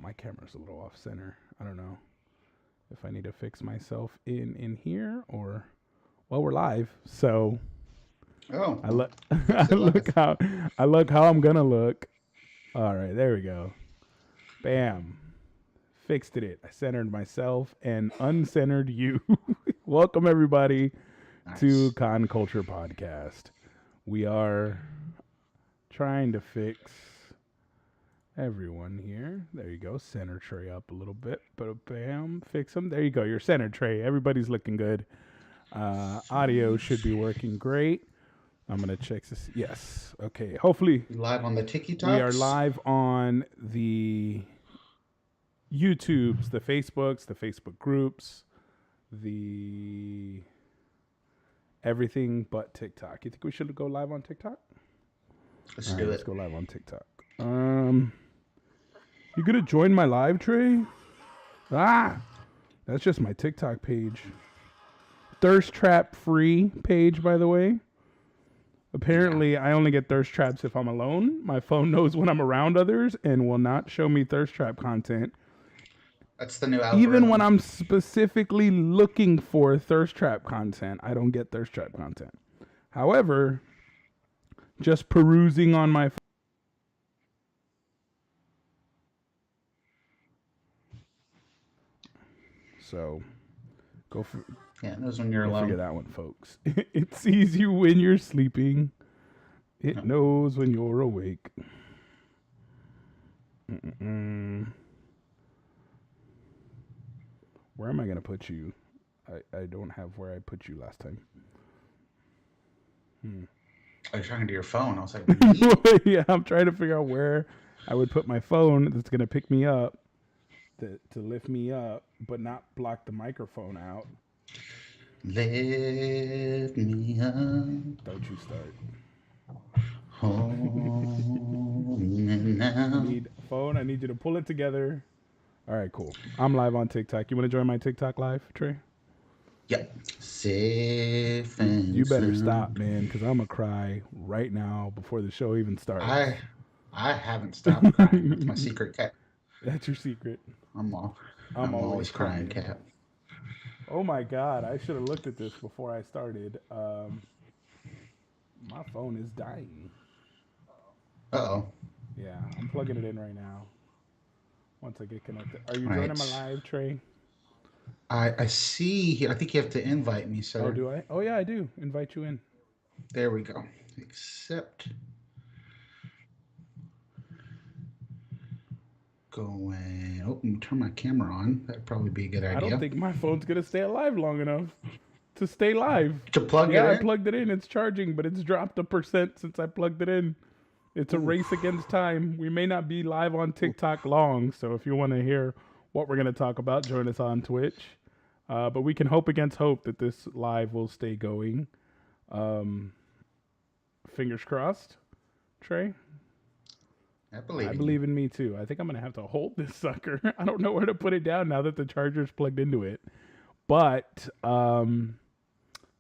my camera's a little off center. I don't know if I need to fix myself in here or well, we're live, so Oh, I well, look fix it live. I look how I'm gonna look. All right, there we go. Bam. Fixed it. I centered myself and uncentered you. Welcome everybody to Nice. Con Culture Podcast. We are trying to fix everyone here. There you go. Center tray up a little bit. But bam, fix them. There you go. Your center tray. Everybody's looking good. Audio should be Sheesh. working great. I'm gonna check this. Yes. Okay. Hopefully You live on the Tiki we are Talks? live on the YouTubes, the Facebooks, the Facebook groups, the everything but TikTok. You think we should go live on TikTok? Let's All right, do let's it. go live on TikTok. You gonna join my live, Trey? Ah, that's just my TikTok page. Thirst trap free page, by the way. Yeah, Apparently, I only get thirst traps if I'm alone. My phone knows when I'm around others and will not show me thirst trap content. that's the new Even when algorithm. I'm specifically looking for thirst trap content, I don't get thirst trap content. However, just perusing on my so go for Yeah, it knows when you're go figure alone. that one, folks. It sees you when you're sleeping. It No. knows when you're awake. Mm-mm. Where am I gonna put you? I don't have where I put you last time. I was talking to your phone. I was like, me? Yeah, I'm trying to figure out where I would put my phone that's gonna pick me up to lift me up, but not block the microphone out. Lift me up, Don't you start. hold me I now. need a phone. I need you to pull it together. All right, cool. I'm live on TikTok. You want to join my TikTok live, Trey? Yep. Safe You and better stop, sound. man, because I'm gonna cry right now before the show even I starts. I haven't stopped crying. That's my secret, Cat. That's your secret. I'm all, I'm I'm always always crying, crying. Cat. Oh my God, I should have looked at this before I started. My phone is dying. Uh-oh. Yeah, I'm plugging it in right now. Once I get connected. Are you All joining right. my live, Trey? I see here. I think you have to invite me, Oh, sir. do I? Oh, yeah, I do. Invite you in. There we go. Accept. Go and oh, turn my camera on. That'd probably be a good I don't idea. think my phone's going to stay alive long enough to stay live. To plug it Yeah, I in. plugged it in. It's charging, but it's dropped a percent since I plugged it in. It's a race Oof. against time. We may not be live on Oof. TikTok long, so if you want to hear what we're going to talk about, join us on Twitch. But we can hope against hope that this live will stay going. Um, Fingers crossed, Trey. I I believe in you. believe in me too. I think I'm gonna have to hold this sucker. I don't know where to put it down now that the charger's plugged into it. But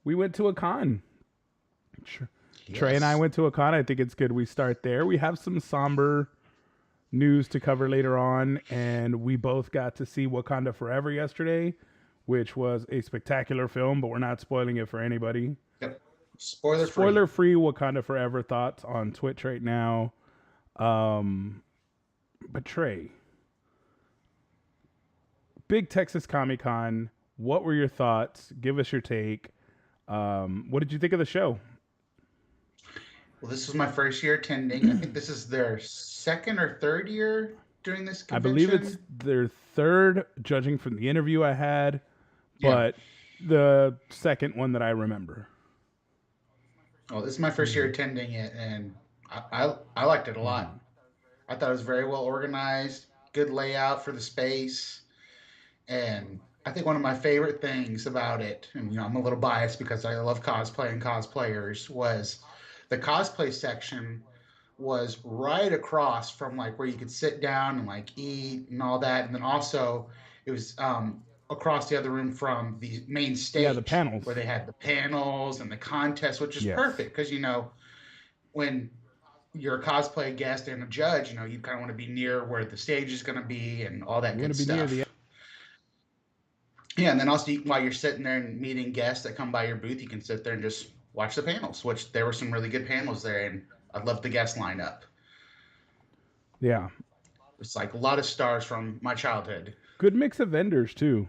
we went to a con. Trey and I Yes. went to a con. I think it's good we start there. We have some somber news to cover later on, and we both got to see Wakanda Forever yesterday, which was a spectacular film, but we're not spoiling it for anybody. Yep. Spoiler free. Spoiler free Wakanda Forever thoughts on Twitch right now. Um, but Trey, Big Texas Comicon, what were your thoughts? Give us your take. What did you think of the show? Well, this was my first year attending. I think this is their second or third year doing this I believe it's convention. their third, judging from the interview I had, Yeah. but the second one that I remember. Well, this is my first year attending it, and I liked it a lot. Mm-hmm. I thought it was very well organized, good layout for the space. And I think one of my favorite things about it, and I'm a little biased because I love cosplay and cosplayers, was the cosplay section was right across from like where you could sit down and like eat and all that. And then also it was across the other room from the main Yeah, the stage panels. where they had the panels and the contest, which is Yes. perfect because when you're a cosplay guest and a judge, you kind of want to be near where the stage is going to be and all that You want good to be near the stuff. Yeah, and then also while you're sitting there and meeting guests that come by your booth, you can sit there and just watch the panels, which there were some really good panels there, and I loved the guest lineup. yeah. It's like a lot of stars from my childhood. Good mix of vendors too.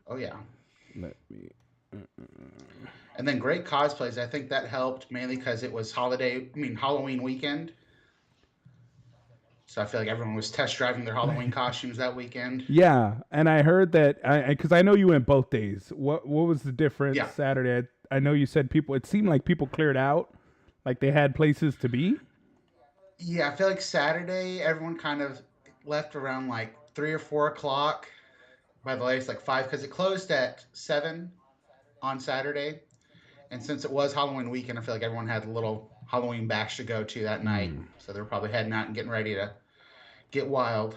Oh yeah, Let me. and then great cosplays. I think that helped mainly because it was Halloween weekend. So I feel like everyone was test driving their Halloween costumes that weekend. Yeah, and I heard that because I know you went both days. What was the difference Yeah, Saturday? I know you said people. It seemed like people cleared out, like they had places to be. yeah. I feel like Saturday everyone kind of left around like 3 or 4 o'clock. By the latest, like five, because it closed at 7 on Saturday. And since it was Halloween weekend, I feel like everyone had a little Halloween bash to go to that night. Mm. So they were probably heading out and getting ready to get wild.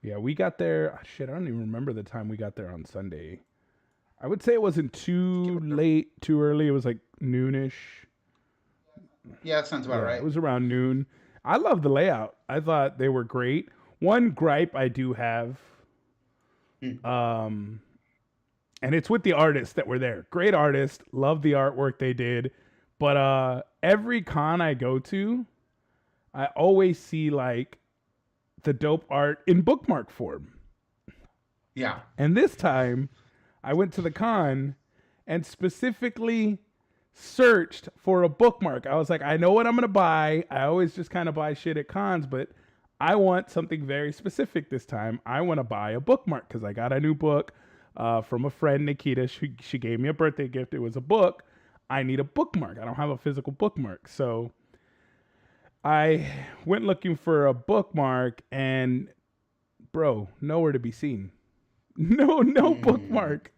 Yeah, we got there. Shit, I don't even remember the time we got there on Sunday. I would say it wasn't too late, too early. It was like noonish. Yeah, that sounds about Yeah, it right. was around noon. I love the layout. I thought they were great. One gripe I do have, Hmm. um, and it's with the artists that were there. Great artists, love the artwork they did. But every con I go to, I always see like the dope art in bookmark form. Yeah. And this time, I went to the con and specifically searched for a bookmark. I was like, I know what I'm gonna buy. I always just kind of buy shit at cons, but I want something very specific this time. I want to buy a bookmark because I got a new book from a friend, Nikita. She gave me a birthday gift. It was a book. I need a bookmark. I don't have a physical bookmark. So I went looking for a bookmark and bro, nowhere to be seen. No Mm. bookmark.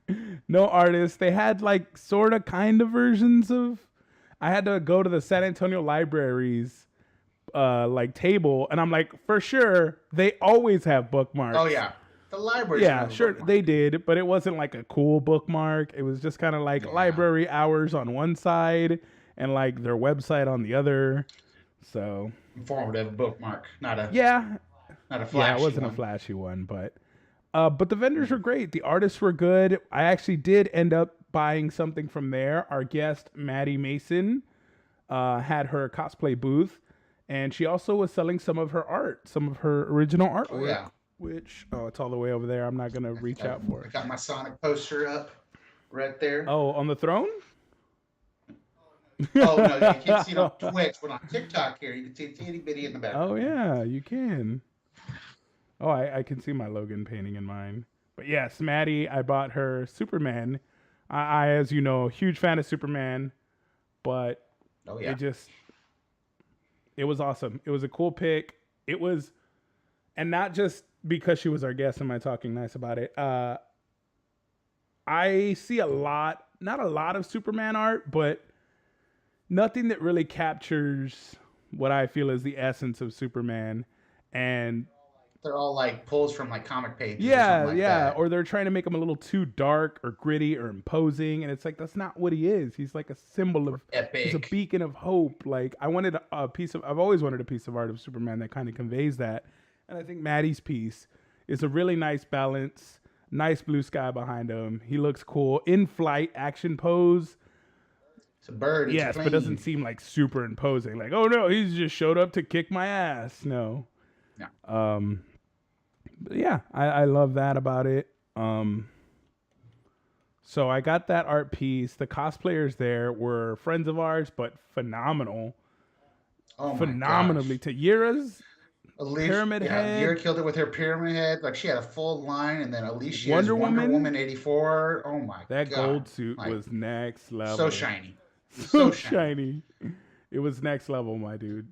No artist. They had like sort of kind of versions of I had to go to the San Antonio libraries like table and I'm like for sure they always have Oh, bookmarks. yeah. The library's going to Yeah, have a sure they bookmark. did, but it wasn't like a cool bookmark. It was just kind of like Yeah. library hours on one side and like their website on the other. So, Informative bookmark, not a yeah, not a yeah, it flashy wasn't a one. flashy one, but the vendors Mm. were great. The artists were good. I actually did end up buying something from there. Our guest Maddie Mason had her cosplay booth, and she also was selling some of her art, some of her original Oh, artwork. yeah. Which it's all the way over there. I'm not gonna I think reach out for I it. got my Sonic poster up right there. Oh, on the throne? Oh, no, you can't see it on Twitch, but on TikTok here, you can see it's itty bitty in the Oh background. yeah, you can. Oh, I can see my Logan painting in mine. But yes, Maddie, I bought her Superman. As you know, huge fan of Superman, but Oh, it yeah. just it was awesome. It was a cool pick. It was, and not just because she was our guest. Am I talking nice about it? I see a lot, not a lot of Superman art, but nothing that really captures what I feel is the essence of Superman. And They're all like pulls from like comic pages or something yeah, like yeah. that. Or they're trying to make him a little too dark or gritty or imposing. And it's like, that's not what he is. He's like a symbol Or of, he's a epic. beacon of hope. Like, I wanted a piece of, I've always wanted a piece of art of Superman that kind of conveys that. And I think Maddie's piece is a really nice balance, nice blue sky behind him. He looks cool. In flight, action pose. It's a bird. It's a Yes, but doesn't plane. seem like super imposing. Like, oh no, he's just showed up to kick my ass. No. Yeah. Um, but yeah, I love that about it. So I got that art piece. The cosplayers there were friends of ours, but phenomenal, Oh my phenomenally. gosh. Tayira's Alicia, pyramid yeah, Vera head, killed it with her pyramid head. Like she had a full line, and then Alicia's Wonder Wonder Woman. Woman 84. Oh my That god. gold suit Like was next so level. shiny. It was So so shiny. shiny. It was next level, my dude.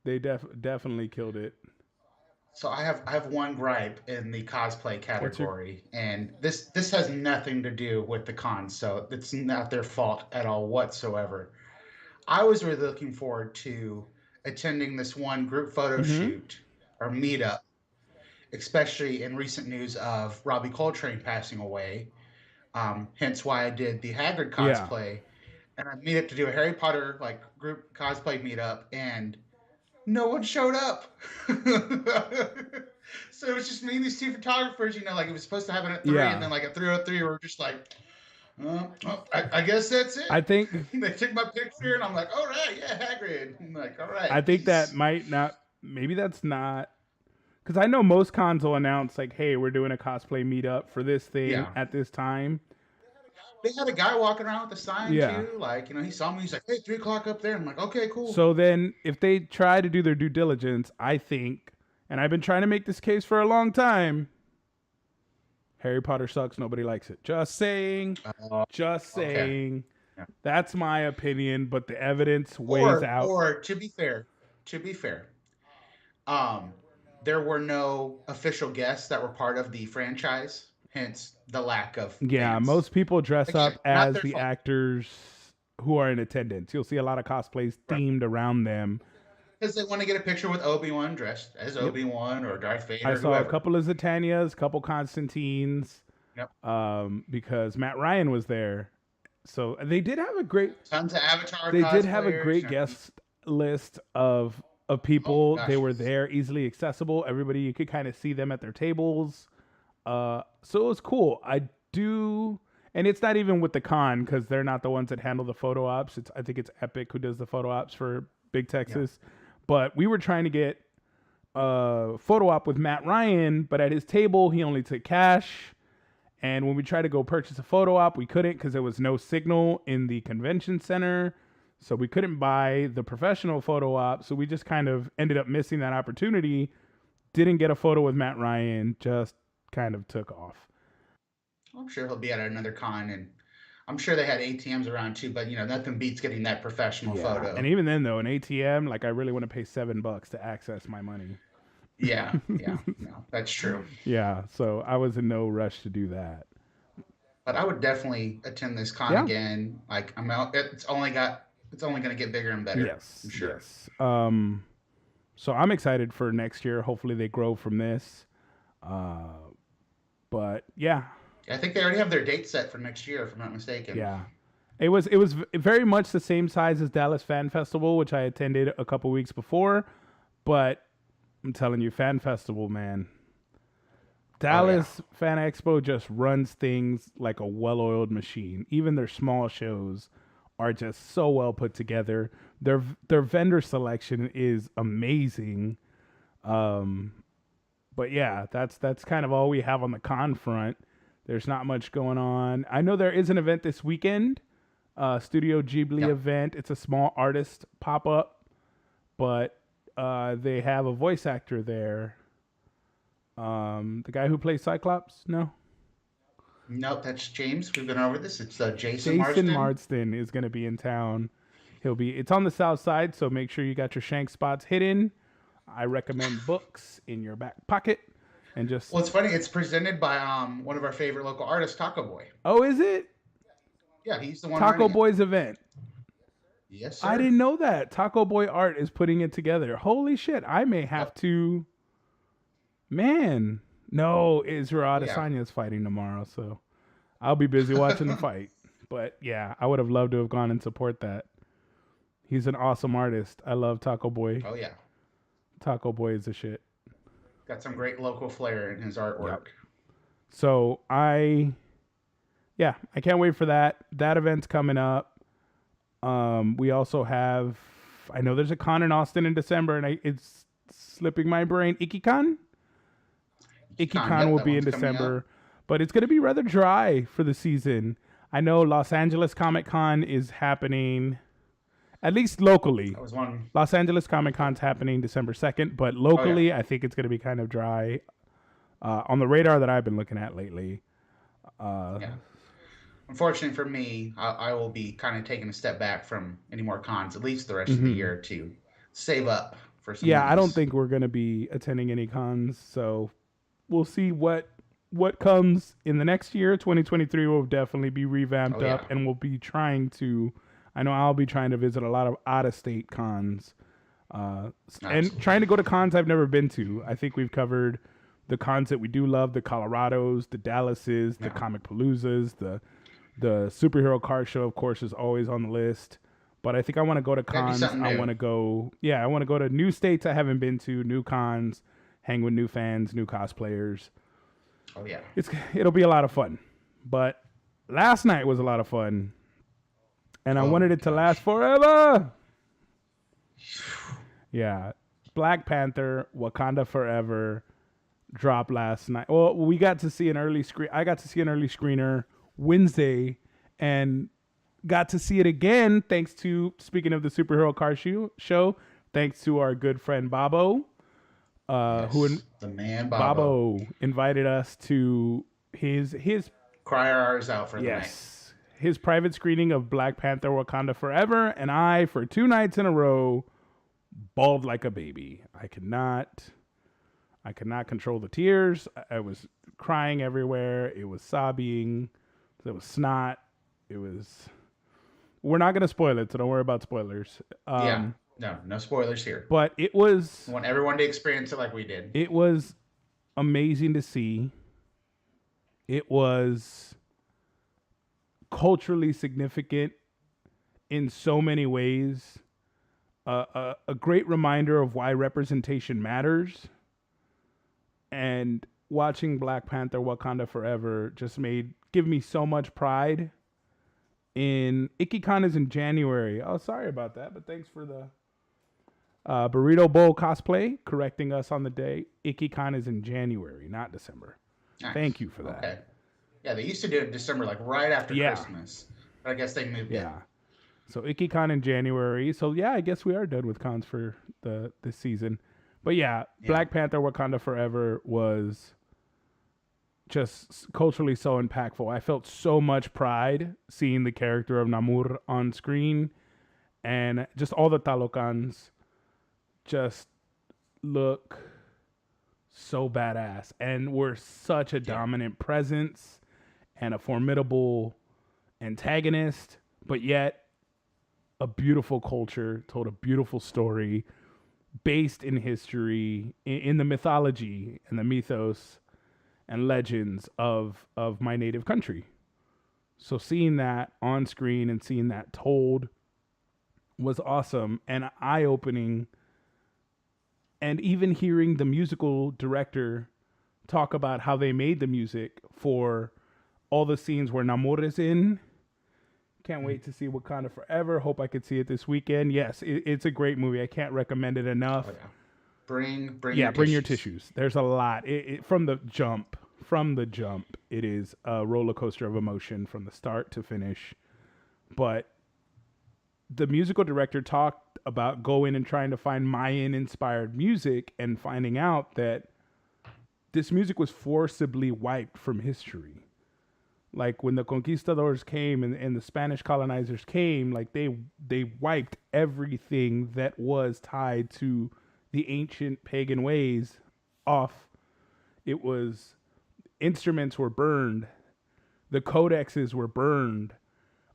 They definitely killed it. So I have one gripe in the cosplay What's your category, and this has nothing to do with the cons, so it's not their fault at all whatsoever. I was really looking forward to attending this one group photo mm-hmm. shoot or meetup, especially in recent news of Robbie Coltrane passing away. Hence why I did the Haggard Yeah. cosplay. and I meet up to do a Harry Potter like group cosplay meetup, and no one showed up. So it was just me and these two photographers. Like it was supposed to happen at 3, and Yeah. then like at 3:03, we were just like, I guess that's I it. think They took my picture, and I'm like, all right, yeah, Hagrid. I'm like, all I right, think that peace. might not, maybe that's not, because I know most cons will announce like, hey, we're doing a cosplay meetup for this thing Yeah. at this time. They had a guy walking around with a sign Yeah. too. Like, he saw me. He's like, "Hey, 3 o'clock up there." I'm like, "Okay, cool." So then if they try to do their due diligence, I think, and I've been trying to make this case for a long time, Harry Potter sucks. Nobody likes it. Just saying. Uh, Just okay. saying. Yeah. That's my opinion, but the evidence weighs Or, out. or to be fair, um, there were no official guests that were part of the franchise. Hence, the lack of Yeah, fans. most people dress Again, up not as their the fault. actors who are in attendance. You'll see a lot of cosplays Right. themed around them. Because they want to get a picture with Obi-Wan dressed as Yep. Obi-Wan or Darth I Vader, saw a whoever. couple of Zatannias, a couple Constantines, Yep. because Matt Ryan was there. So they did have a great Tons of Avatar they did have a cosplayers. great guest list of Oh my people. They gosh. were there, easily accessible. Everybody, you could kind of see them at their tables. So it was cool. I do, and it's not even with the con because they're not the ones that handle the photo ops. I think it's Epic who does the photo ops for Big Yeah. Texas. But we were trying to get a photo op with Matt Ryan, but at his table he only took cash. And when we tried to go purchase a photo op, we couldn't because there was no signal in the convention center. So we couldn't buy the professional photo op. So we just kind of ended up missing that opportunity. Didn't get a photo with Matt Ryan, just kind of took off. I'm sure he'll be at another con, and I'm sure they had ATMs around too. But nothing beats getting that professional Yeah. And photo. even then, though, an ATM, like I really want to pay $7 to access my money. Yeah, yeah, no, that's true. Yeah. So I was in no rush to do that. But I would definitely attend this con Yeah. again. Like I'm out. It's only going to get bigger and better. I'm Yes. sure. Yes. So I'm excited for next year. Hopefully they grow from this. Uh, but yeah, I think they already have their date set for next year, if I'm not mistaken. yeah. It was very much the same size as Dallas Fan Festival, which I attended a couple weeks before. But I'm telling you, Fan Festival, man, Oh yeah, Dallas Fan Expo just runs things like a well-oiled machine. Even their small shows are just so well put together. Their vendor selection is amazing. Um, but yeah, that's kind of all we have on the con front. There's not much going on. I know there is an event this weekend, Studio Ghibli yeah. event. It's a small artist pop up, but they have a voice actor there. The guy who plays Cyclops, no, Nope, that's James. We've been over this. It's Jason Jason Marsden. Marsden is going to be in town. It's on the south side, so make sure you got your shank spots hidden. I recommend books in your back pocket and just, Well, it's funny. It's presented by one of our favorite local artists, Taco Boy. oh, is it Yeah, he's the one Taco running it. Boy's event? Yes, I sir. didn't know that. Taco Boy Art is putting it together. Holy shit. I may have Yep. to. Man. No, Israel Oh yeah. Adesanya is fighting tomorrow, so I'll be busy watching the fight. But yeah, I would have loved to have gone and support that. He's an awesome artist. I love Taco Boy. Oh yeah. Taco Boy is a shit. Got some great local flair in his Yep. artwork. So yeah, I can't wait for that. That event's coming up. We also have, I know there's a con in Austin in December, and it's slipping my brain. IkiCon? IkiCon Yep, will that be in one's coming up. December, but it's going to be rather dry for the season. I know Los Angeles Comic Con is happening, at least locally. That was one. Los Angeles Comic Con's happening December 2nd, but Oh yeah. locally, I think it's going to be kind of dry. On the radar that I've been looking at lately. Yeah. Unfortunately for me, I will be kind of taking a step back from any more cons, at least the rest of the Mhm. year, to save up for some Yeah, of I don't these. think we're going to be attending any cons, so we'll see what comes in the next year. 2023 will definitely be revamped Oh yeah. up, and we'll be trying to. I know I'll be trying to visit a lot of out of state cons, and Absolutely. trying to go to cons I've never been to. I think we've covered the cons that we do love: the Colorados, the Dallases, the Yeah. Comic Paloozas, the The superhero car show, of course, is always on the list. But I think I want to go to That'd be cons. something I new. want to go, yeah, I want to go to new states I haven't been to, new cons, hang with new fans, new cosplayers. Oh yeah. It'll be a lot of fun. But last night was a lot of fun, and I Oh wanted my it to last gosh. forever. Yeah, Black Panther: Wakanda Forever dropped last night. Well, we got to see an early screen. I got to see an early screener Wednesday, and got to see it again thanks to, speaking of the superhero car show, thanks to our good friend Bobo, who Yes. The man Bobo. Bobo invited us to his Cry our eyes out for the man. yes, his private screening of Black Panther: Wakanda Forever, and I, for 2 nights in a row, bawled like a baby. I could not control the tears. I was crying everywhere. It was sobbing. There was snot. It was. We're not gonna spoil it, so don't worry about spoilers. Yeah. No, no spoilers here. But it was I want everyone to experience it like we did. it was amazing to see. It was culturally significant in so many ways. A great reminder of why representation matters. And watching Black Panther: Wakanda Forever just give me so much pride. In IkiCon is in January. Oh, sorry about that, but thanks for the Burrito Bowl cosplay correcting us on the day. IkiCon is in January, not December. Nice. Thank you for that. Okay. Yeah, they used to do it in December, like right after Yeah. Christmas. But I guess they moved it. Yeah. So IkiCon in January. So yeah, I guess we are done with cons for this season. But yeah, Black Panther: Wakanda Forever was just culturally so impactful. I felt so much pride seeing the character of Namor on screen, and just all the Talokans just look so badass and were such a dominant presence and a formidable antagonist, but yet a beautiful culture, told a beautiful story based in history, in the mythology and the mythos and legends of my native country. So seeing that on screen and seeing that told was awesome and eye-opening. And even hearing the musical director talk about how they made the music for all the scenes where Namor is in. Can't wait to see Wakanda Forever. Hope I could see it this weekend. Yes, it's a great movie. I can't recommend it enough. Oh, yeah. Bring your tissues. There's a lot. From the jump, it is a roller coaster of emotion from the start to finish. But the musical director talked about going and trying to find Mayan-inspired music and finding out that this music was forcibly wiped from history. Like when the conquistadors came and the Spanish colonizers came, like they wiped everything that was tied to the ancient pagan ways off. It was instruments were burned, the codexes were burned.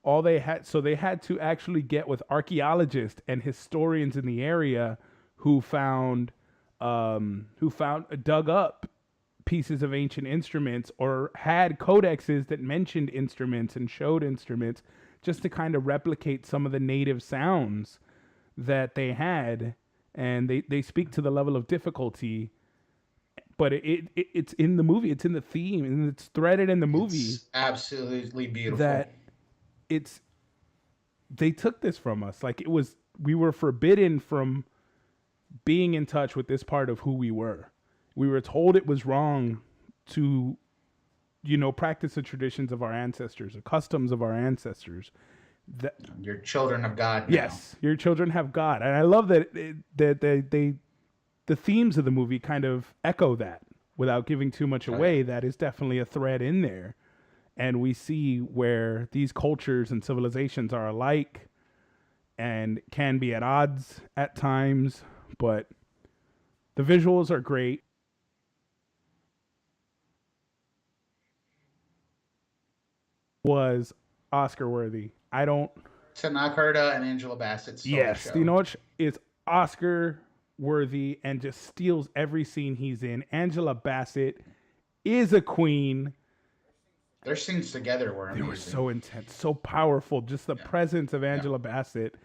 All they had, so they had to actually get with archaeologists and historians in the area who dug up pieces of ancient instruments or had codexes that mentioned instruments and showed instruments, just to kind of replicate some of the native sounds that they had. And they speak to the level of difficulty, but it's in the movie, it's in the theme, and it's threaded in the movie. It's absolutely beautiful. That they took this from us. Like we were forbidden from being in touch with this part of who we were. We were told it was wrong to, practice the traditions of our ancestors, the customs of our ancestors. That your children of God now. Yes, your children have God, and I love that the themes of the movie kind of echo that without giving too much away. Yeah. That is definitely a thread in there, and we see where these cultures and civilizations are alike and can be at odds at times, but the visuals are great. Was Oscar worthy. Tanakarta and Angela Bassett's yes, show. You know what? It's Oscar worthy and just steals every scene he's in. Angela Bassett is a queen. Their scenes together were They were amazing. so intense, so powerful. Just the Yeah, presence of yeah. Angela Bassett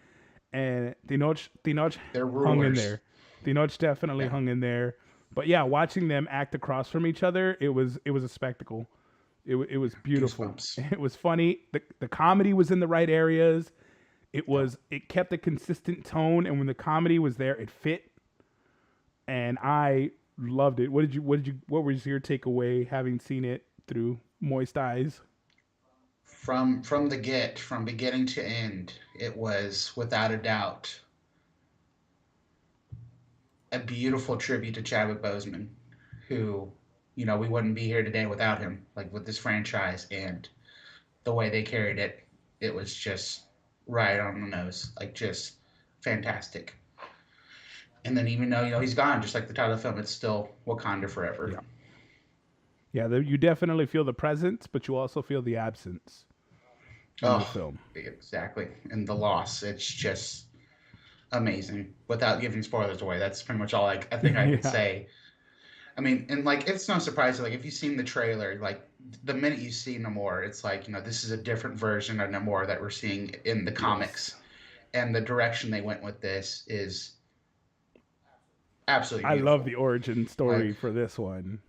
and Tinoch They're hung in rulers. there. Tinoch definitely Yeah, hung in there. But yeah, watching them act across from each other, it was a spectacle. It was beautiful. goosebumps. It was funny. The comedy was in the right areas. Yeah. It kept a consistent tone, and when the comedy was there, it fit. And I loved it. What was your takeaway having seen it through moist eyes? From beginning to end, it was without a doubt a beautiful tribute to Chadwick Boseman, who, we wouldn't be here today without him. Like with this franchise and the way they carried it, it was just right on the nose. Like just fantastic. And then even though he's gone, just like the title of the film, it's still Wakanda Forever. Yeah, yeah. You definitely feel the presence, but you also feel the absence in the Oh, film. exactly. And the loss, it's just amazing. Without giving spoilers away, that's pretty much all I think I could Yeah. say. I mean, and like it's no surprise. Like if you've seen the trailer, like the minute you see Namor, it's like this is a different version of Namor that we're seeing in the Yes. comics, and the direction they went with this is absolutely I love beautiful. the origin story Like, for this one.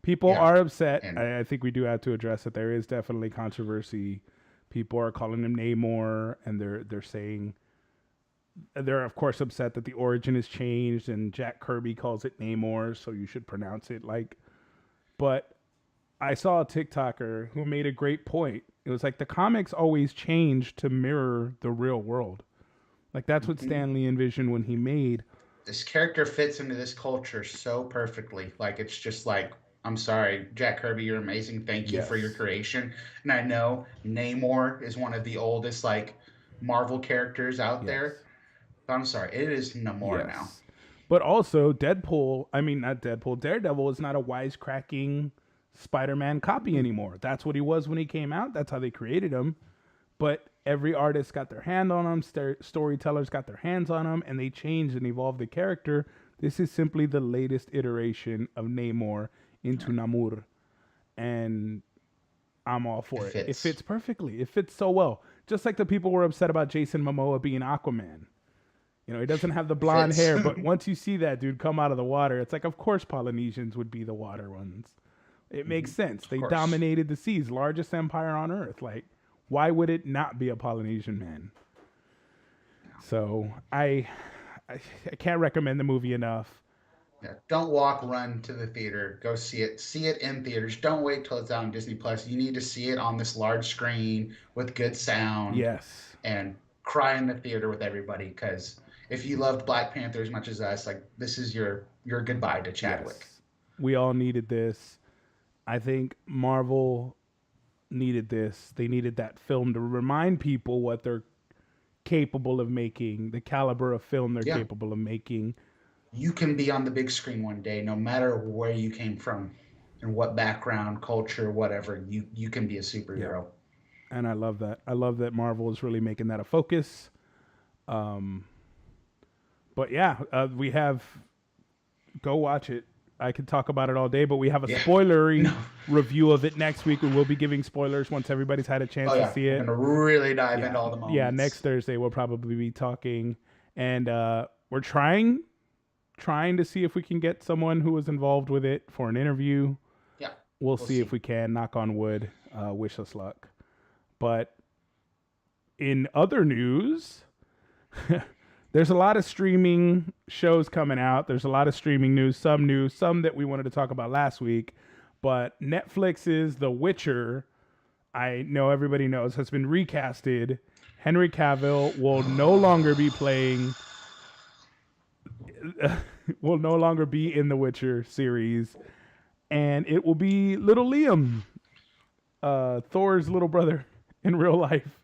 People yeah, are upset. and I think we do have to address it. There is definitely controversy. People are calling him Namor, and they're saying they're of course upset that the origin is changed, and Jack Kirby calls it Namor, so you should pronounce it like. But I saw a TikToker who made a great point. It was like the comics always change to mirror the real world. Like that's what mhm. Stan Lee envisioned when he made. This character fits into this culture so perfectly. Like it's just like, I'm sorry, Jack Kirby, you're amazing. Thank you for your Yes. creation. And I know Namor is one of the oldest like Marvel characters out there. Yes. But I'm sorry, it is Namor now. Yes. But also, Deadpool, I mean, not Deadpool, Daredevil is not a wisecracking Spider Man copy Mm-mm. anymore. That's what he was when he came out. That's how they created him. But every artist got their hand on him, storytellers got their hands on him, and they changed and evolved the character. This is simply the latest iteration of Namor into Yeah, Namur. And I'm all it for it. It fits. fits perfectly. It fits so well. Just like the people were upset about Jason Momoa being Aquaman. He doesn't have the blonde Fits. hair, but once you see that dude come out of the water, it's like, of course, Polynesians would be the water ones. It makes sense. Of They course. dominated the seas, largest empire on earth. Like, why would it not be a Polynesian man? So I can't recommend the movie enough. Yeah. Don't walk, run to the theater. Go see it. See it in theaters. Don't wait till it's out on Disney Plus. You need to see it on this large screen with good sound Yes, and cry in the theater with everybody. Because if you loved Black Panther as much as us, like this is your goodbye to Chadwick. yes, we all needed this. I think Marvel needed this. They needed that film to remind people what they're capable of making, the caliber of film they're Yeah, capable of making. you can be on the big screen one day, no matter where you came from and what background, culture, whatever. You can be a Yeah. superhero. And I love that. I love that Marvel is really making that a focus. Um, but yeah, we have go watch it. I could talk about it all day, but we have a Yeah. spoilery No. review of it next week. We will be giving spoilers once everybody's had a chance Oh to yeah, see we're it. gonna really dive Yeah, into all the yeah. Next moments. Thursday we'll probably be talking, and we're trying to see if we can get someone who was involved with it for an interview. Yeah, We'll we'll see if see. we can. Knock on wood. Wish us luck. But in other news, there's a lot of streaming shows coming out. There's a lot of streaming news, some that we wanted to talk about last week. But Netflix's The Witcher, I know everybody knows, has been recasted. Henry Cavill will no longer be playing, will no longer be in the Witcher series, and it will be little Liam, Thor's little brother in real life.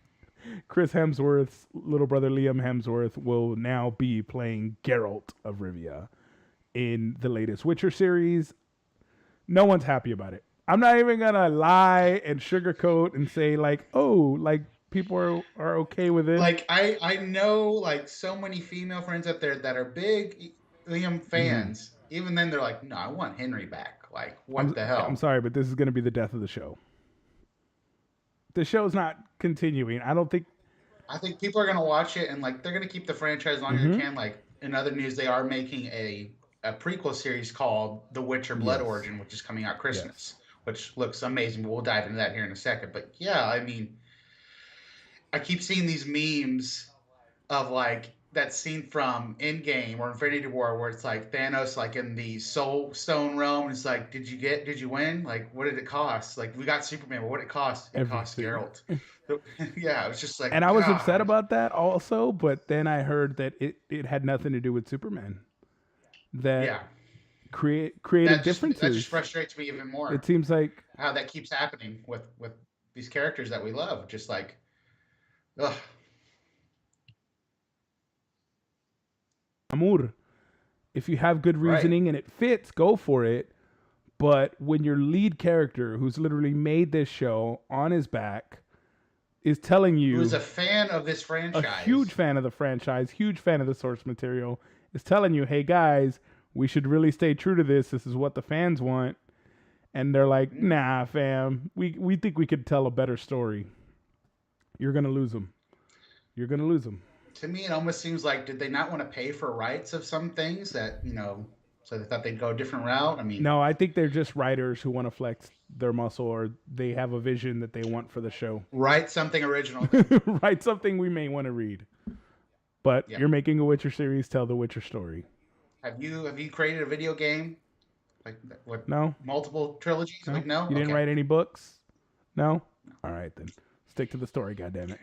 Chris Hemsworth's little brother Liam Hemsworth will now be playing Geralt of Rivia in the latest Witcher series. No one's happy about it. I'm not even gonna lie and sugarcoat and say like, oh, like people are okay with it. Like I know like so many female friends out there that are big Liam Mm-hmm. fans. Even then, they're like, no, I want Henry back. Like, what I'm the I'm hell? sorry, but this is gonna be the death of the show. the show's not continuing. I don't think. I think people are gonna watch it and like they're gonna keep the franchise as long as they Mm-hmm. can. Like in other news, they are making a prequel series called The Witcher Blood Yes. Origin, which is coming out Yes. Christmas, which looks amazing. But we'll dive into that here in a second. But yeah, I mean, I keep seeing these memes of like that scene from Endgame or Infinity War where it's like Thanos like in the Soul Stone realm. And it's like, did you win? Like, what did it cost? Like, we got Superman, but what did it cost? It cost Everything. Geralt. Yeah, it was just And like, I was upset God. about that also, but then I heard that it had nothing to do with Superman. That Yeah, creative that just differences. frustrates me even It more. seems like How that keeps happening with these characters that we love. Just like, ugh, Amur. If you have good right. reasoning and it fits, go for it. But when your lead character, who's literally made this show on his back, is telling Who is you, a fan of this a huge franchise? fan of the franchise, huge fan of the source material, is telling you, hey guys, we should really stay true to this. This is what the fans want. And they're like, Mhm. nah, fam, we think we could tell a better story. You're going to lose them. You're going to lose them. To me, it almost seems like did they not want to pay for rights of some things that so they thought they'd go a different route. I mean, No, I think they're just writers who want to flex their muscle or they have a vision that they want for the show. write something original. Write something we may want to read. But Yeah. you're making a Witcher series, tell the Witcher story. Have you created a video game like with No? multiple trilogies? No? Like no. You didn't Okay. write any books? No? All right then. Stick to the story, goddammit.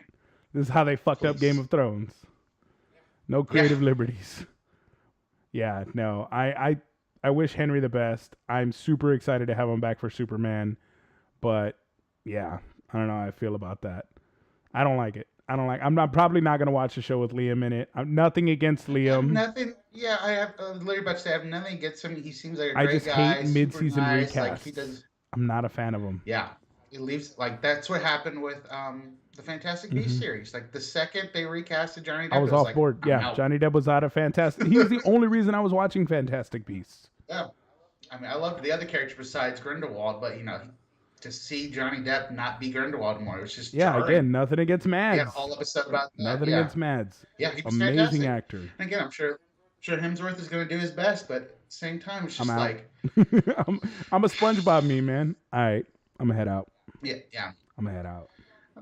This is how they fucked up Game Please. of Thrones. No Yeah. creative liberties. Yeah, no. I wish Henry the best. I'm super excited to have him back for Superman, but yeah, I don't know how I feel about that. I don't like it. I don't like. I'm not probably not gonna watch the show with Liam in it. I'm nothing against I have Liam. nothing. Yeah, I have literally about to say I have nothing against him. He seems like a I great just hate guy, super mid-season nice. Like he recasts. does. I'm not a fan of them. Yeah, it leaves like that's what happened with the Fantastic Beasts Hmm. series. Like the second they recasted Johnny I Depp, it was was off like board. I'm Yeah, out. Johnny Depp was out of Fantastic. He was the only reason I was watching Fantastic Beasts. Yeah, I mean I loved the other character besides Grindelwald, but to see Johnny Depp not be Grindelwald anymore, it was just Yeah, jarring. again, nothing against He had a Mads. whole episode about that. Nothing Yeah, against Mads. yeah, he was Amazing fantastic. actor. And again, I'm sure Hemsworth is going to do his best, but at the same time, it's I'm just out. like, I'm, I'm a SpongeBob me, man. All right, I'm gonna head out. yeah, yeah. I'm gonna head out.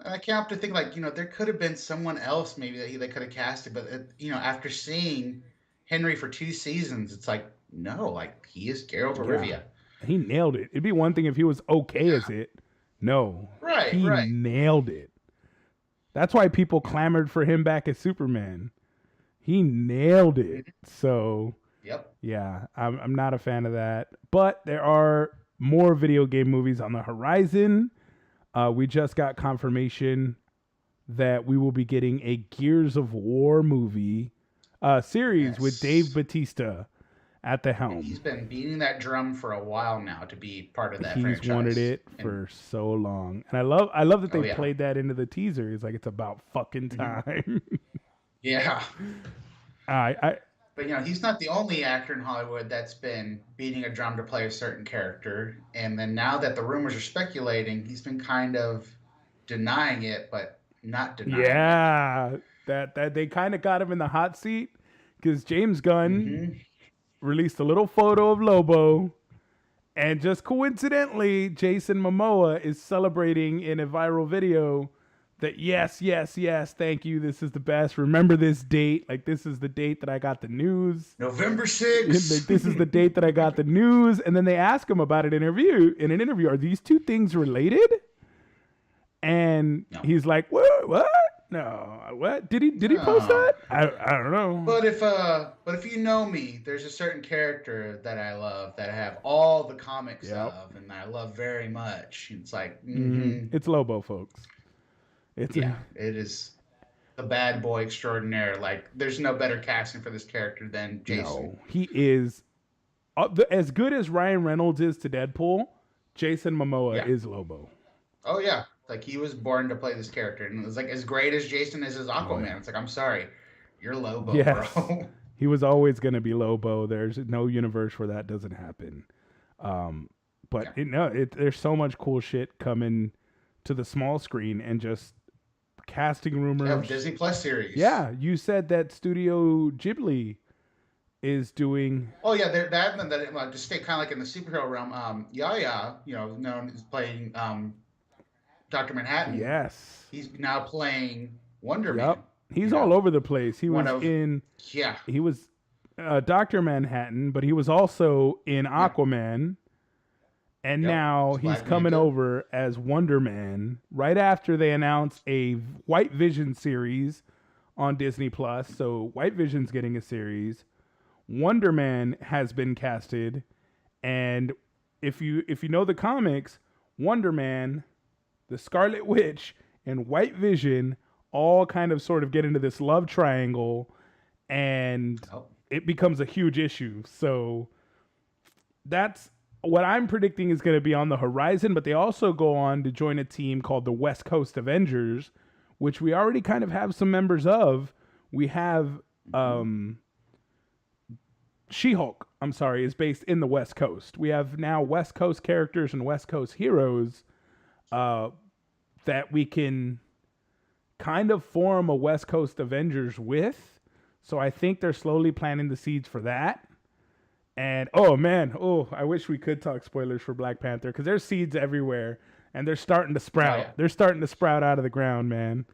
I can't help to think like there could have been someone else maybe that they could have casted, but after seeing Henry for 2 seasons, it's like no, like he is Geralt of Yeah, Rivia. he nailed it. It'd be one thing if he was okay Yeah, as it. No, right, he right. nailed it. That's why people Yeah. clamored for him back as Superman. He nailed it. Mhm. So Yep. yeah, I'm not a fan of that. But there are more video game movies on the horizon. We just got confirmation that we will be getting a Gears of War movie series with Dave Yes. Batista at the And he's helm. been beating that drum for a while now to be part of that He's wanted franchise. it And for so long, and I love that oh they yeah. played that into the teaser. It's like it's about fucking Hmm. time. Yeah. I But he's not the only actor in Hollywood that's been beating a drum to play a certain character. And then now that the rumors are speculating, he's been kind of denying it, but not denying it. yeah, that they kind of got him in the hot seat because James Gunn Hmm. released a little photo of Lobo, and just coincidentally, Jason Momoa is celebrating in a viral video that yes, yes, yes, thank you, this is the best. Remember this date, like this is the date that I got the news. November Like, 6th. this is the date that I got the news, and then they ask him about it in an interview. Are these two things related? And No. he's like, what? No, what? Did he post No. that? I don't know. But if you know me, there's a certain character that I love that I have all the comics Yep. of and I love very much. It's like, It's Lobo, folks. It's yeah, it is the bad boy extraordinaire. Like, there's no better casting for this character than Jason. no, he is as good as Ryan Reynolds is to Deadpool. Jason Momoa Yeah. is Lobo. Oh yeah, like he was born to play this character, and it was like as great as Jason is as Oh Aquaman. yeah. It's like I'm sorry, you're Lobo, Yes, bro. he was always going to be Lobo. There's no universe where that doesn't happen. But Yeah. there's so much cool shit coming to the small screen and just casting Of rumors. Disney Plus series. Yeah, you said that Studio Ghibli is doing. Oh yeah, that and then just stay kind of like in the superhero realm. Yaya, known as playing Doctor Manhattan. Yes. He's now playing Wonder Yep. Man. He's all over the place. One of yeah, He was Dr. Manhattan, but he was also in yep, Aquaman. And yep. now It's he's Black coming Manta. over as Wonder Man right after they announced a White Vision series on Disney Plus. So White Vision's getting a series. Wonder Man has been casted, and if you know the comics, Wonder Man, the Scarlet Witch, and White Vision all kind of sort of get into this love triangle, and Oh, it becomes a huge issue. So that's what I'm predicting is going to be on the horizon. But they also go on to join a team called the West Coast Avengers, which we already kind of have some members of. We have hmm. She-Hulk, I'm sorry, is based in the West Coast. We have now West Coast characters and West Coast heroes uh, that we can kind of form a West Coast Avengers with. So I think they're slowly planting the seeds for that. And oh man, I wish we could talk spoilers for Black Panther because there's seeds everywhere and they're starting to Oh sprout. yeah. They're starting to sprout out of the ground, man.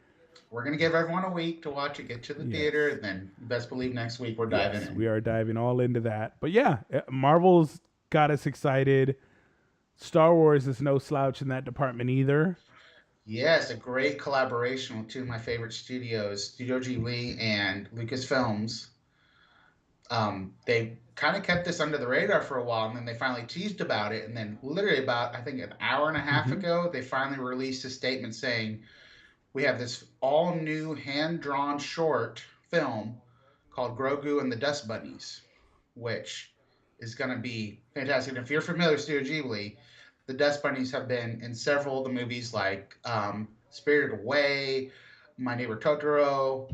We're gonna give everyone a week to watch it, get to the Yes. theater, and then best believe next week we're diving Yes, we in. are diving all into that. But yeah, Marvel's got us excited. Star Wars is no slouch in that department either. Yes, a great collaboration with two of my favorite studios, Studio Ghibli and Lucasfilms. They kind of kept this under the radar for a while, and then they finally teased about it. And then, literally, about I think an hour and a half Mm-hmm. ago, they finally released a statement saying, we have this all new hand drawn short film called Grogu and the Dust Bunnies, which is going to be fantastic. And if you're familiar with Studio Ghibli, the Dust Bunnies have been in several of the movies like Spirited Away, My Neighbor Totoro.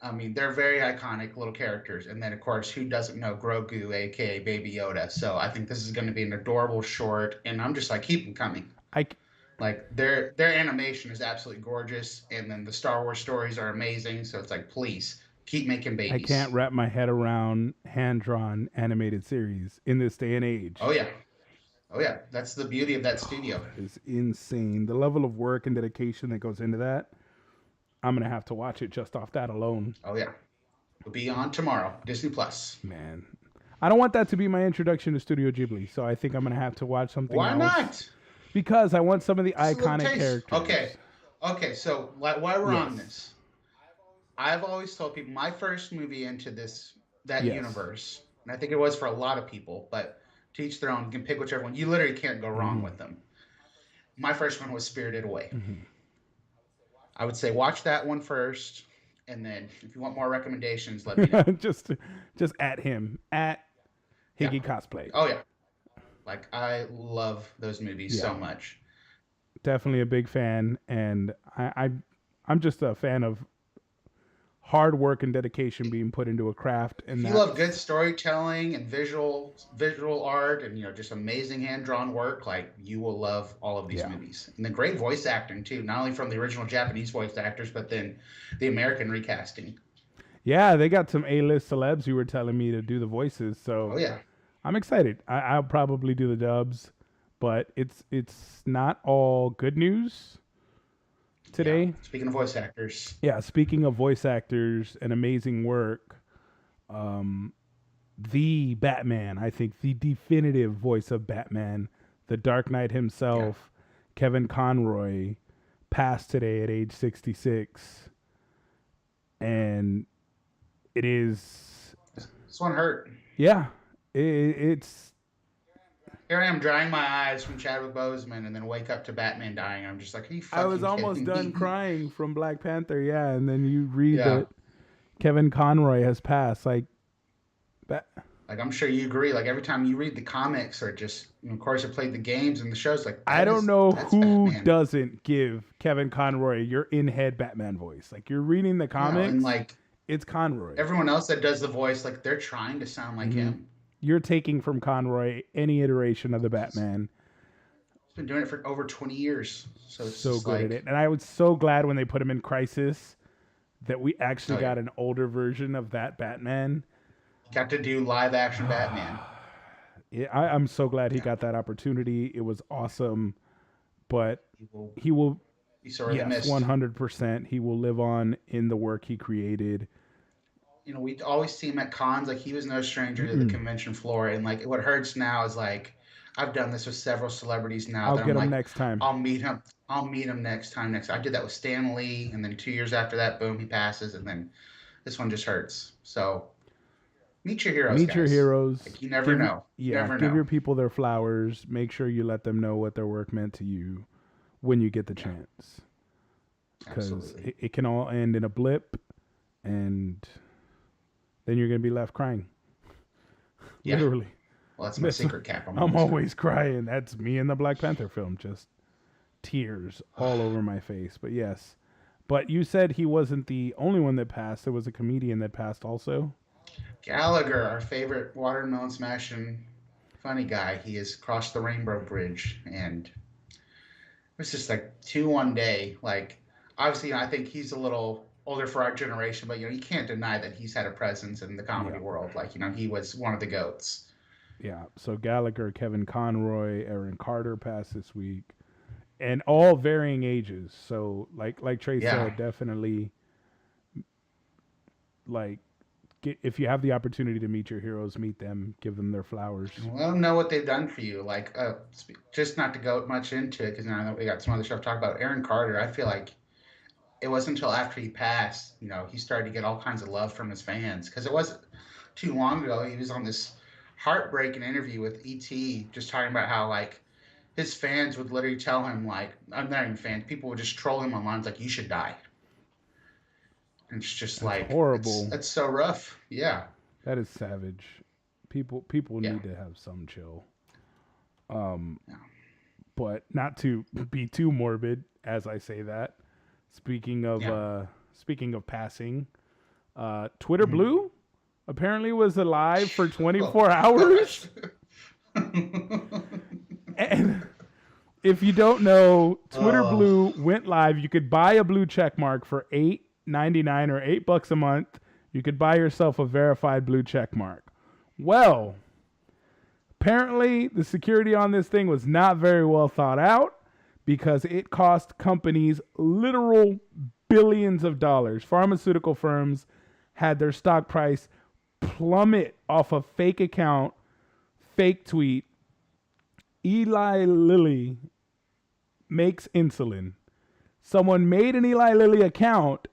I mean, they're very iconic little characters. And then, of course, who doesn't know Grogu, aka Baby Yoda? So I think this is going to be an adorable short, and I'm just like, keep them coming. I, Like their animation is absolutely gorgeous, and then the Star Wars stories are amazing. So it's like, please keep making I can't babies. wrap my head around hand drawn animated series in this day and Oh age. yeah, oh yeah. That's the beauty of that studio. That is insane. The level of work and dedication that goes into that. I'm gonna have to watch it just off that alone. Oh yeah, it'll be on tomorrow, Disney Plus. Man, I don't want that to be my introduction to Studio Ghibli, so I think I'm gonna have to watch something Why else not? because I want some of the Just a little iconic taste. characters. Okay, okay. So while we're on Yes, this, I've always told people my first movie into that yes, universe, and I think it was for a lot of people, but to each their own. You can pick whichever one. You literally can't go wrong mm-hmm. with them. My first one was Spirited Away. Mm-hmm. I would say watch that one first, and then if you want more recommendations, let me know. just, just at him at Yeah. Higgy cosplay. Oh yeah. Like I love those movies Yeah, so much. definitely a big fan, and I'm just a fan of hard work and dedication being put into a craft, If and you love that's good storytelling and visual art and just amazing hand drawn work, like you will love all of these yeah, movies. And the great voice acting too, not only from the original Japanese voice actors, but then the American recasting. yeah. They got some A-list celebs you were telling me to do the voices, Oh so yeah. I'm excited. I'll probably do the dubs, but it's not all good news Yeah. today. Speaking of voice actors. Yeah, speaking of voice actors and amazing work, um, the Batman, I think the definitive voice of Batman, the Dark Knight Yeah. himself, Kevin Conroy, passed today at age 66, and it is This one hurt. yeah, it's Here I am drying my eyes from Chadwick Boseman and then wake up to Batman dying. I'm just like, are you I was fucking almost kidding done me? crying from Black Panther, yeah, and then you read Yeah. that Kevin Conroy has passed. Like, that, Like I'm sure you agree. Like every time you read the comics or just of course I played the games and the shows, like I don't know that's who Batman. doesn't give Kevin Conroy your in-head Batman voice. Like, you're reading the And comics, like it's Conroy. everyone else that does the voice, like they're trying to sound like Hmm. him. You're taking from Conroy any iteration of the He's Batman. He's been doing it for over 20 years. So it's So just good at like, it. And I was so glad when they put him in Crisis that we actually oh yeah, got an older version of that Batman. got to do live action Batman. Yeah, I'm so glad he Yeah, got that opportunity. It was awesome. But he will he will, be sorely yes, missed. 100%. He will live on in the work he created. We always see him at cons. Like, he was no stranger to the Mm-mm. convention floor. And like, what hurts now is like, I've done this with several celebrities now I'll that I'm get him like, next time. I'll meet him. I'll meet him next time. I did that with Stan Lee, and then 2 years after that, boom, he passes, and then this one just hurts. So meet your heroes, Meet your guys. heroes. Like, you never know. You Yeah, never give know. your people their flowers. Make sure you let them know what their work meant to you when you get the Yeah, chance. Because absolutely. it can all end in a blip, and then you're going to be left crying. Yeah. Literally. Well, that's my secret cap. I'm I'm always crying. always crying. That's me in the Black Panther film. Just tears all over my face. But yes. But you said he wasn't the only one that passed. There was a comedian that passed also. Gallagher, our favorite watermelon smashing funny guy, he has crossed the Rainbow Bridge, and it was just like two one day. Like, obviously, I think he's a little older for our generation, but you can't deny that he's had a presence in the comedy Yeah. world. Like, he was one of the goats. Yeah. So Gallagher, Kevin Conroy, Aaron Carter passed this week. And all varying ages. So like Trey Yeah. said, definitely like if you have the opportunity to meet your heroes, meet them, give them their flowers. Let them know what they've done for you. Like, just not to go much into it, because I know we got some other stuff to talk about. Aaron Carter, I feel like it wasn't until after he passed, he started to get all kinds of love from his fans. Because it wasn't too long ago, he was on this heartbreaking interview with ET, just talking about how, like, his fans would literally tell him, like, I'm not even fans, people would just troll him online, like, you should die. And it's just That's like, horrible. it's so rough. Yeah. That is savage. People Yeah. need to have some chill. Yeah. But not to be too morbid as I say that. Speaking of Yeah. passing, Twitter Mhm. Blue apparently was alive for 24 Oh, hours. gosh. And if you don't know, Twitter Oh. Blue went live. You could buy a blue check mark for $8.99 or $8 a month. You could buy yourself a verified blue check mark. Well, apparently the security on this thing was not very well thought out because it cost companies literal billions of dollars. Pharmaceutical firms had their stock price plummet off a fake account, fake tweet. Eli Lilly makes insulin. Someone made an Eli Lilly account,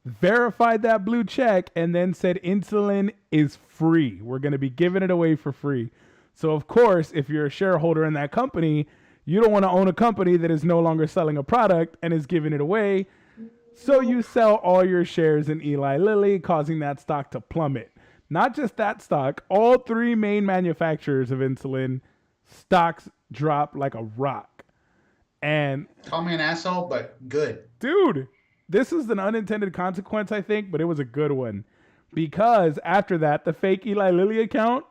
verified that blue check, and then said insulin is free. We're going to be giving it away for free. So, of course, if you're a shareholder in that company, you don't want to own a company that is no longer selling a product and is giving it away. So you sell all your shares in Eli Lilly, causing that stock to plummet. Not just that stock, all three main manufacturers of insulin stocks drop like a rock. And Call me an asshole, but good. dude, this is an unintended consequence, I think, but it was a good one. Because after that, the fake Eli Lilly account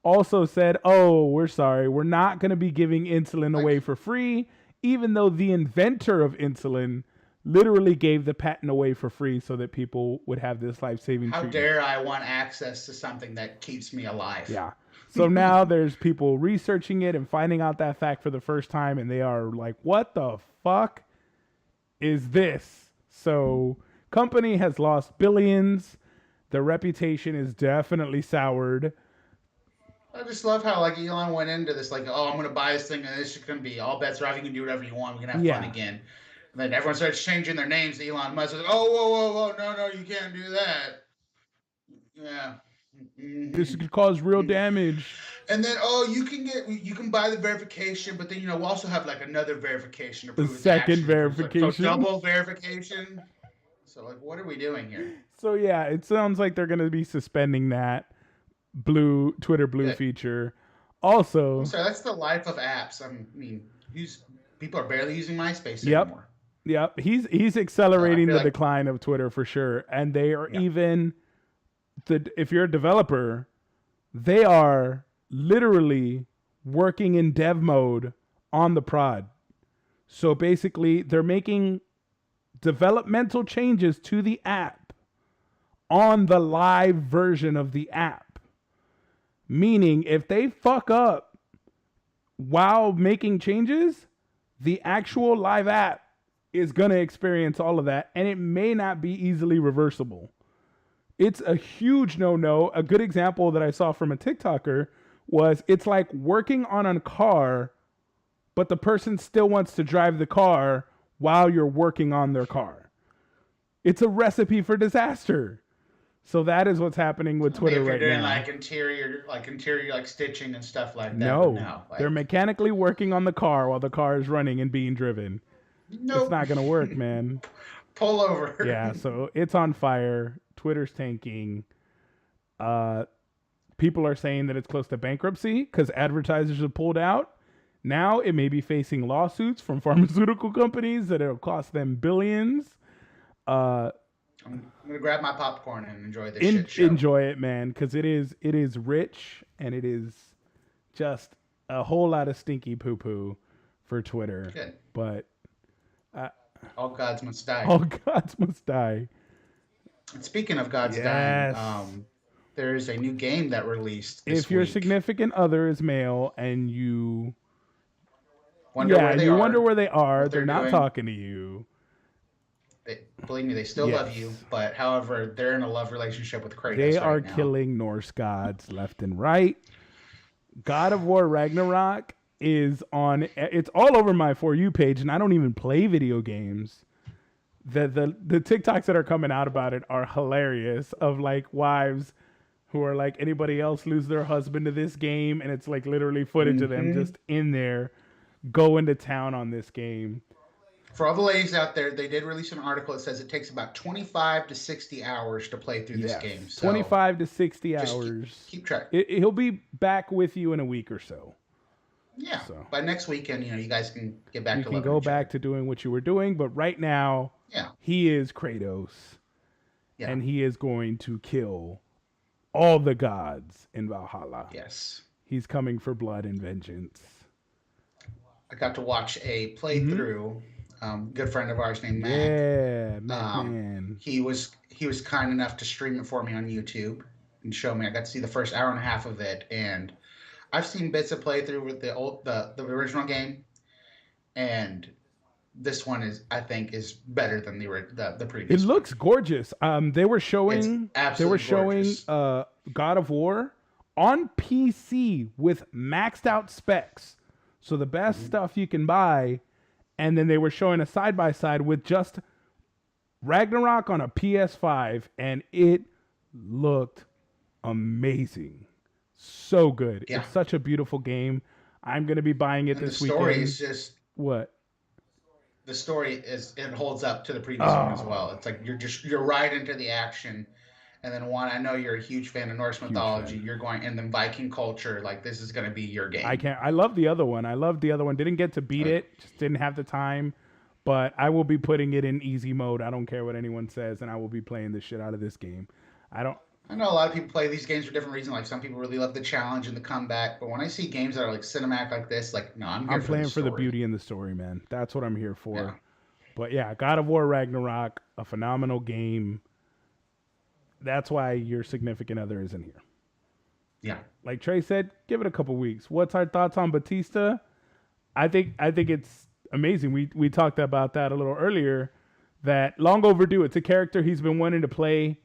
also said, oh, we're sorry, we're not going to be giving insulin away for free, even though the inventor of insulin literally gave the patent away for free so that people would have this life-saving How treatment. dare I want access to something that keeps me alive? Yeah. So now there's people researching it and finding out that fact for the first time, and they are like, what the fuck is this? So company has lost billions. Their reputation is definitely soured. I just love how, like, Elon went into this, like, oh, I'm going to buy this thing, and this is going to be all bets are off. You can do whatever you want. We can have fun again. And then everyone starts changing their names to Elon Musk. Like, oh, whoa, no, you can't do that. Yeah. This could cause real damage. And then, you can buy the verification, but then we'll also have like another verification to The prove it's second actually verification. Like, so double verification. So, like, what are we doing here? So yeah, it sounds like they're going to be suspending that Twitter Blue feature. Also, I'm sorry, that's the life of apps. I mean, people are barely using MySpace Yep. anymore. Yep, he's accelerating the like- decline of Twitter for sure, and they are even if you're a developer, they are literally working in dev mode on the prod. So basically, they're making developmental changes to the app on the live version of the app. Meaning, if they fuck up while making changes, the actual live app is going to experience all of that, and it may not be easily reversible. It's a huge no-no. A good example that I saw from a TikToker was it's like working on a car, but the person still wants to drive the car while you're working on their car. It's a recipe for disaster. So that is what's happening with Twitter right now. If you're doing like interior stitching and stuff like that. No, they're mechanically working on the car while the car is running and being driven. Nope. It's not going to work, man. Pull over. Yeah, so it's on fire. Twitter's tanking. People are saying that it's close to bankruptcy because advertisers have pulled out. Now it may be facing lawsuits from pharmaceutical companies that will cost them billions. I'm gonna grab my popcorn and enjoy this shit show. Enjoy it, man, because it is rich and it is just a whole lot of stinky poo poo for Twitter. Good. But all gods must die. All gods must die. And speaking of gods dying, there's a new game that released this week. If your significant other is male and you wonder where they are, they're not talking to you. Believe me, they still love you, but however, they're in a love relationship with Kratos. They are killing Norse gods left and right. God of War Ragnarok is on. It's all over my For You page, and I don't even play video games. The TikToks that are coming out about it are hilarious. Of like wives who are like, anybody else lose their husband to this game, and it's like literally footage of them just in there going to town on this game. For all the ladies out there, they did release an article that says it takes about 25 to 60 hours to play through this game. So 25 to 60 hours. Keep track. He'll be back with you in a week or so. Yeah. So by next weekend, you guys can get back to loving You can go back to doing what you were doing, but right now, he is Kratos. Yeah. And he is going to kill all the gods in Valhalla. Yes. He's coming for blood and vengeance. I got to watch a playthrough. Good friend of ours named Matt. Yeah, man. He was kind enough to stream it for me on YouTube and show me. I got to see the first hour and a half of it, and I've seen bits of playthrough with the original game, and this one is better than the previous. It looks gorgeous. They were showing God of War on PC with maxed out specs, so the best stuff you can buy. And then they were showing a side-by-side with just Ragnarok on a PS5, and it looked amazing. So good. Yeah. It's such a beautiful game. I'm going to be buying it this weekend. The story is just... What? The story it holds up to the previous one as well. It's like you're right into the action. And then I know you're a huge fan of Norse mythology. You're going in the Viking culture. Like, this is going to be your game. I love the other one. Didn't get to beat it. Just didn't have the time. But I will be putting it in easy mode. I don't care what anyone says. And I will be playing the shit out of this game. I know a lot of people play these games for different reasons. Like, some people really love the challenge and the comeback. But when I see games that are like cinematic like this, like, no, I'm playing for the beauty and the story, man. That's what I'm here for. Yeah. But yeah, God of War Ragnarok, a phenomenal game. That's why your significant other isn't here. Yeah. Like Trey said, give it a couple weeks. What's our thoughts on Batista? I think it's amazing. We talked about that a little earlier. That long overdue. It's a character he's been wanting to play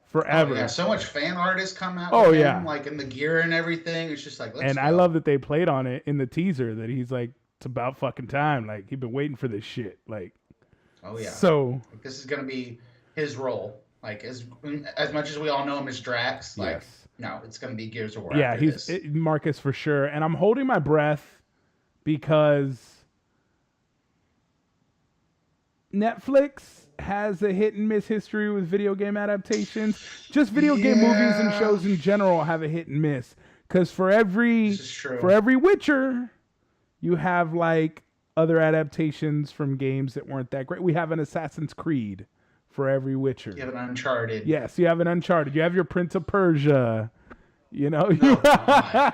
forever. Oh, yeah, so much fan art has come out. With him, like in the gear and everything. It's just like, let's go. I love that they played on it in the teaser. That he's like, it's about fucking time. Like, he's been waiting for this shit. Like, oh yeah. So this is gonna be his role. Like, as much as we all know him as Drax, like, no, it's going to be Gears of War. Yeah, Marcus for sure. And I'm holding my breath because Netflix has a hit and miss history with video game adaptations. Just video game movies and shows in general have a hit and miss. Because for every Witcher, you have like other adaptations from games that weren't that great. We have an Assassin's Creed. For every Witcher. You have an Uncharted. Yes, you have an Uncharted. You have your Prince of Persia. You know, Oh God.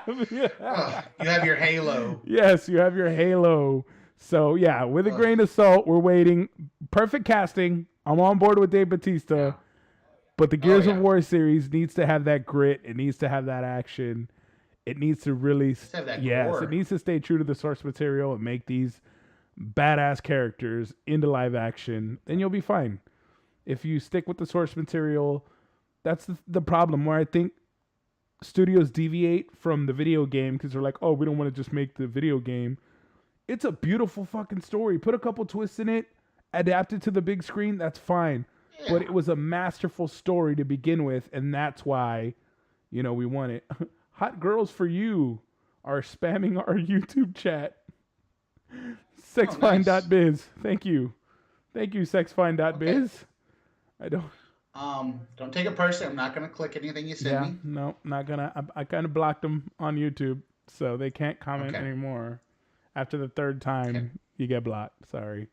You have your Halo. yes, you have your Halo. So yeah, with a Ugh. grain of salt, we're waiting. Perfect casting. I'm on board with Dave Bautista, Yeah. but the Gears of Yeah. War series needs to have that grit. It needs to have that action. It needs to really, Just have that yes, gore. it needs to stay true to the source material and make these badass characters into live action. Then you'll be fine. If you stick with the source material, that's the problem where I think studios deviate from the video game because they're like, oh, we don't want to just make the video game. It's a beautiful fucking story. Put a couple twists in it, adapt it to the big screen, that's fine. Yeah. But it was a masterful story to begin with, and that's why, we want it. Hot girls for you are spamming our YouTube chat. Sexfine.biz. Thank you. Thank you, sexfine.biz. Okay. Don't take it personally. I'm not gonna click anything you send me. No, not gonna. I kind of blocked them on YouTube, so they can't comment anymore. After the third time, you get blocked. Sorry.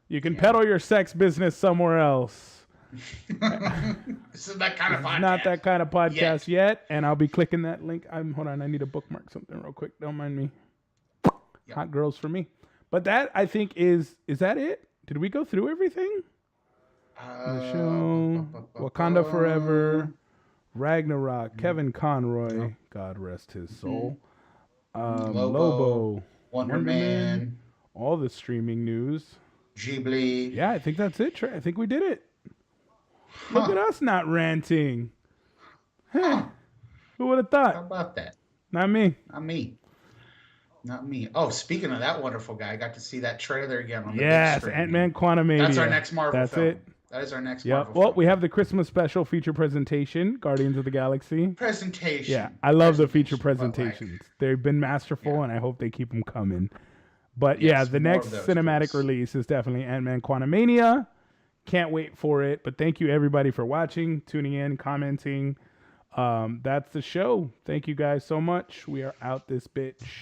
You can peddle your sex business somewhere else. This is that kind of podcast. Not that kind of podcast yet. And I'll be clicking that link. Hold on. I need to bookmark something real quick. Don't mind me. Yep. Hot girls for me. But that, I think, is that it? Did we go through everything? The show, Wakanda Forever, Ragnarok, Kevin Conroy, God rest his soul, Lobo, Wonder Man, all the streaming news. Ghibli. Yeah, I think that's it, Trey. I think we did it. Look at us not ranting. Who would have thought? How about that? Not me. Not me. Oh, speaking of that wonderful guy, I got to see that trailer again on the big Yes, screen. Ant-Man Quantumania. That's our next Marvel film. It. That is our next Marvel film. Well, we have the Christmas special feature presentation, Guardians of the Galaxy. Presentation. Yeah, I love the feature presentations. They've been masterful, and I hope they keep them coming. But yes, the next cinematic release is definitely Ant-Man Quantumania. Can't wait for it. But thank you, everybody, for watching, tuning in, commenting. That's the show. Thank you guys so much. We are out this bitch.